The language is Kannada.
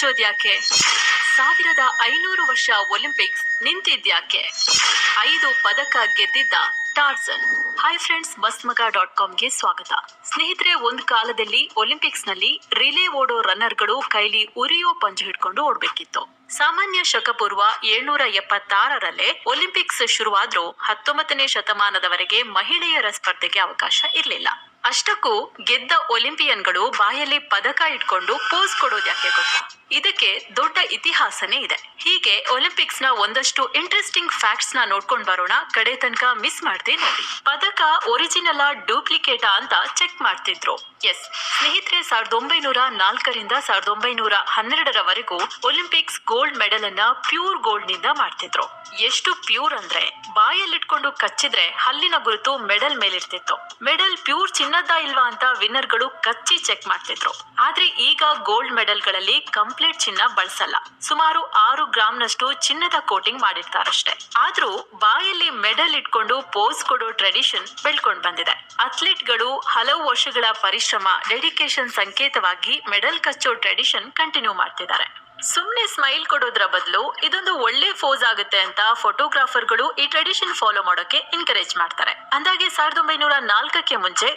ಕಚ್ಚೋದ್ಯಾಕೆ? 1500 ವರ್ಷ ಒಲಿಂಪಿಕ್ಸ್ ನಿಂತಿದ್ಯಾಕೆ? 5 ಪದಕ ಗೆದ್ದಿದ್ದ ಟಾರ್ಜನ್. ಹಾಯ್ ಫ್ರೆಂಡ್ಸ್, ಮಸ್ತ್ಮಗ.ಕಾಮ್ಗೆ ಸ್ವಾಗತ. ಸ್ನೇಹಿತರೆ, ಒಂದು ಕಾಲದಲ್ಲಿ ಒಲಿಂಪಿಕ್ಸ್ ನಲ್ಲಿ ರಿಲೇ ಓಡೋ ರನ್ನರ್ಗಳು ಕೈಲಿ ಉರಿಯೋ ಪಂಜು ಹಿಡ್ಕೊಂಡು ಓಡ್ಬೇಕಿತ್ತು. ಸಾಮಾನ್ಯ ಶಕಪೂರ್ವ 776ರಲ್ಲೇ ಒಲಿಂಪಿಕ್ಸ್ ಶುರುವಾದ್ರೂ 19ನೇ ಶತಮಾನದವರೆಗೆ ಮಹಿಳೆಯರ ಸ್ಪರ್ಧೆಗೆ ಅವಕಾಶ ಇರಲಿಲ್ಲ. ಅಷ್ಟಕ್ಕೂ ಗೆದ್ದ ಒಲಿಂಪಿಯನ್ಗಳು ಬಾಯಲ್ಲಿ ಪದಕ ಇಟ್ಕೊಂಡು ಪೋಸ್ ಕೊಡೋದ್ಯಾಕೆ ಗೊತ್ತಾ? ಇದಕ್ಕೆ ದೊಡ್ಡ ಇತಿಹಾಸನೇ ಇದೆ. ಹೀಗೆ ಒಲಿಂಪಿಕ್ಸ್ ನ ಒಂದಷ್ಟು ಇಂಟ್ರೆಸ್ಟಿಂಗ್ ಫ್ಯಾಕ್ಟ್ಸ್ ನ ನೋಡ್ಕೊಂಡ್ ಬರೋಣ. ಕಡೆ ತನಕ ಮಿಸ್ ಮಾಡದೆ ನೋಡಿ. ಪದಕ ಒರಿಜಿನಲ್ ಡೂಪ್ಲಿಕೇಟಾ ಅಂತ ಚೆಕ್ ಮಾಡ್ತಿದ್ರು. ಎಸ್ ಸ್ನೇಹಿತರೆ, 1904ರಿಂದ 1912ರವರೆಗೂ ಒಲಿಂಪಿಕ್ಸ್ ಗೋಲ್ಡ್ ಮೆಡಲ್ ಅನ್ನ ಪ್ಯೂರ್ ಗೋಲ್ಡ್ ನಿಂದ ಮಾಡ್ತಿದ್ರು. ಎಷ್ಟು ಪ್ಯೂರ್ ಅಂದ್ರೆ ಬಾಯಲ್ಲಿಟ್ಕೊಂಡು ಕಚ್ಚಿದ್ರೆ ಹಲ್ಲಿನ ಗುರುತು ಮೆಡಲ್ ಮೇಲಿರ್ತಿತ್ತು. ಮೆಡಲ್ ಪ್ಯೂರ್ ಚಿನ್ನದ ಇಲ್ವಾ ಅಂತ ವಿನ್ನರ್ಗಳು ಕಚ್ಚಿ ಚೆಕ್ ಮಾಡ್ತಿದ್ರು. ಆದ್ರೆ ಈಗ ಗೋಲ್ಡ್ ಮೆಡಲ್ ಗಳಲ್ಲಿ ಕಂಪ್ಲೀಟ್ ಚಿನ್ನ ಬಳಸಲ್ಲ. ಸುಮಾರು 6 ಗ್ರಾಂನಷ್ಟು ಚಿನ್ನದ ಕೋಟಿಂಗ್ ಮಾಡಿರ್ತಾರಷ್ಟೇ. ಆದ್ರೂ ಬಾಯಲ್ಲಿ ಮೆಡಲ್ ಇಟ್ಕೊಂಡು ಪೋಸ್ ಕೊಡೋ ಟ್ರೆಡಿಷನ್ ಬೆಳ್ಕೊಂಡ್ ಬಂದಿದೆ. ಅಥ್ಲೀಟ್ಗಳು ಹಲವು ವರ್ಷಗಳ ಪರಿಶ್ರಮ, ಡೆಡಿಕೇಶನ್ ಸಂಕೇತವಾಗಿ ಮೆಡಲ್ ಕಚ್ಚೋ ಟ್ರೆಡಿಷನ್ ಕಂಟಿನ್ಯೂ ಮಾಡ್ತಿದ್ದಾರೆ. ಸುಮ್ನೆ ಸ್ಮೈಲ್ ಕೊಡೋದ್ರ ಬದಲು ಇದೊಂದು ಒಳ್ಳೆ ಫೋಸ್ ಆಗುತ್ತೆ ಅಂತ ಫೋಟೋಗ್ರಾಫರ್ಗಳು ಈ ಟ್ರೆಡಿಷನ್ ಫಾಲೋ ಮಾಡೋಕೆ ಎನ್ಕರೇಜ್ ಮಾಡ್ತಾರೆ. ಅಂದಾಗೆ 1904ಕ್ಕೆ ಮುಂಚೆ